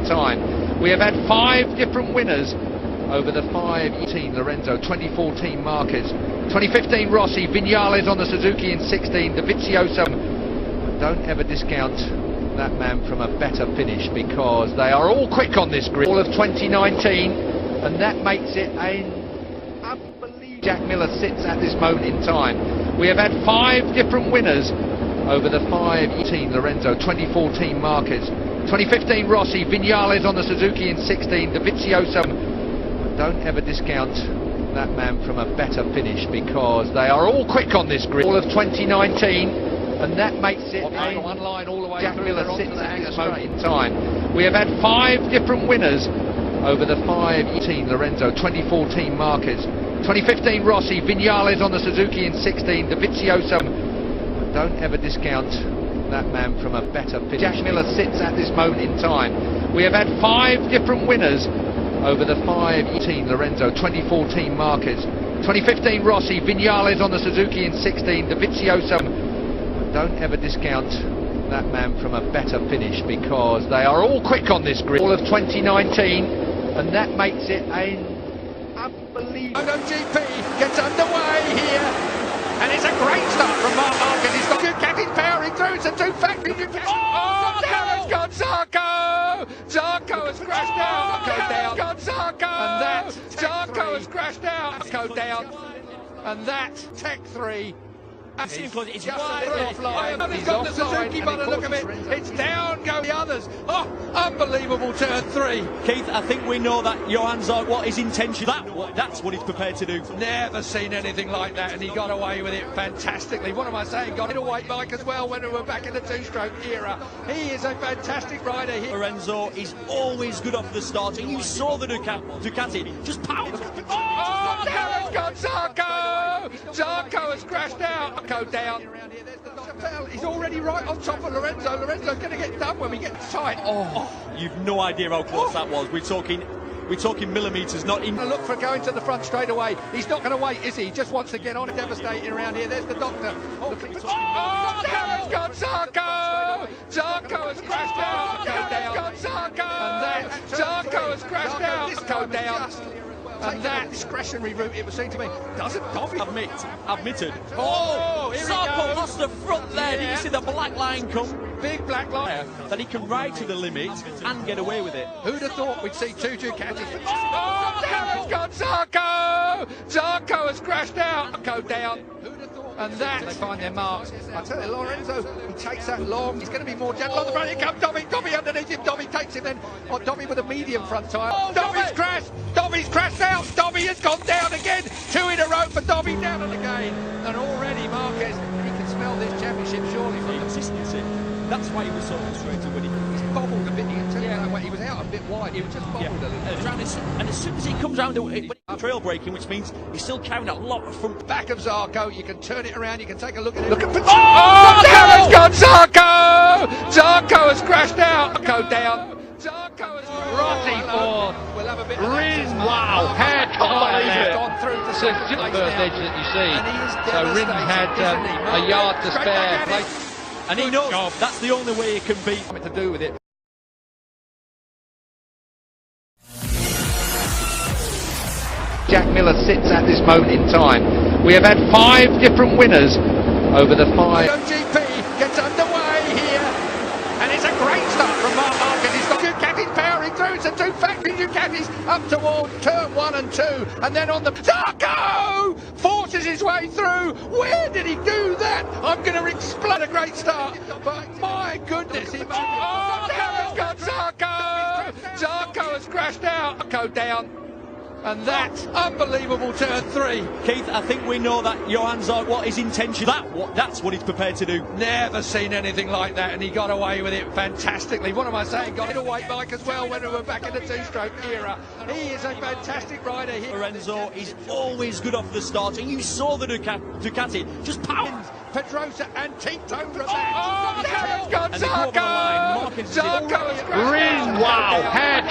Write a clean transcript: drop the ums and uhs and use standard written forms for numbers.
in time. We have had 5 different winners over the 5-18 Lorenzo, 2014 Marquez, 2015 Rossi, Viñales on the Suzuki in 16, Dovizioso. Don't ever discount that man from a better finish, because they are all quick on this grid. All of 2019, and that makes it an unbelievable. Jack Miller sits at this moment in time. We have had 5 different winners over the 5-18 Lorenzo, 2014 Marquez, 2015 Rossi, Viñales on the Suzuki in 16, Dovizioso. Don't ever discount that man from a better finish, because they are all quick on this grid. All of 2019, and that makes it one line all the way. Jack Miller sits at this moment in time. We have had 5 different winners over the 5-18 Lorenzo, 2014 Marquez, 2015 Rossi, Viñales on the Suzuki in 16, Dovizioso. Don't ever discount that man from a better finish. Jack Miller sits at this moment in time. We have had 5 different winners over the 5-18 Lorenzo, 2014 Marquez, 2015 Rossi, Viñales on the Suzuki in 16, Dovizioso. Don't ever discount that man from a better finish, because they are all quick on this grid. All of 2019, and that makes it an unbelievable. MotoGP gets underway here, and it's a great start from Mark Marquez. He's got Ducati's powering through. It's a 2 factory Ducati. Oh, Karus got Zarco! Zarco has crashed out. Karus got Zarco! And that Zarco has crashed out. Go down. And that Tech 3. It's wide offline. He's got the Suzuki, but look at it. It's down go the others. Oh, unbelievable turn 3. Keith, I think we know that Johan Zarco, what his intention, that's what he's prepared to do. Never seen anything like that, and he got away with it fantastically. What am I saying? Got it away, Mike, as well, when we were back in the 2-stroke era. He is a fantastic rider here. Lorenzo is always good off the start, and you saw the Ducati just power. Oh, Karus got Zarco! Zarco has crashed out. Go down. He's already right on top of Lorenzo. Lorenzo's going to get done when we get tight. Oh, you've no idea how close that was. We're talking millimetres, not in. Look for going to the front straight away. He's not going to wait, is he? He just wants to get on. Devastating around here. There's the doctor. Oh, Karus got Zarco! Zarco has crashed out. Go down. Got Zarco! And that Zarco has crashed out. Go down. And that discretionary route, it would seem to me, doesn't Dobby admitted. Oh, here Zarco lost the front there. Did you see the black line come? Big black line. That he can ride to the limit and get away with it. Who'd have thought we'd see 2 Ducatis? Oh, Karus got Zarco! Zarco has crashed out. Go down. Who'd have thought? And that, they find their marks. I tell you, Lorenzo, he takes that long. He's going to be more gentle on the front. Here comes Dobby. Dobby underneath him. Dobby takes him then. Oh, Dobby with a medium front tyre. Oh, Dobby's crashed. Dobby's crashed out. Dobby has gone down again. 2 in a row for Dobby, down and again. And already Marquez, he can smell this championship surely from the consistency. That's why he was so frustrated when he's bobbled a bit. You can tell you that way. He was out a bit wide. He was just bobbled a little. And as soon as he comes round, trail braking, which means he's still carrying a lot from back of Zarco. You can turn it around. You can take a look at it. Look at Karus got Zarco! Zarco has crashed out. Go down. Zarco has Rossi forward. We'll have a bit. Wow, had gone through to the first edge that you see. So Rin had a yard to spare. And he knows that's the only way he can beat. To do with it. Jack Miller sits at this moment in time. We have had 5 different winners over the 5. MotoGP gets underway here, and it's a great start from Mark Marquez. He's got Ducati's powering through. It's a 2 factory Ducatis up toward turn 1 and 2, and then on the Zarco forces his way through. Where did he do that? I'm going to explode. A great start, but my goodness, he Karus got Zarco! Zarco has crashed out. Go down. And that unbelievable turn 3. Keith, I think we know that Johan Zarco, what his intention, that's what he's prepared to do. Never seen anything like that, and he got away with it fantastically. What am I saying? Got it away, Mike, as well, when we were back in the 2-stroke era. He is a fantastic rider here. Lorenzo is always good off the start, and you saw the Ducati just power. Pedrosa and Tito from that. Oh, Karus got Zarco! Zarco has crashed out. Wow, had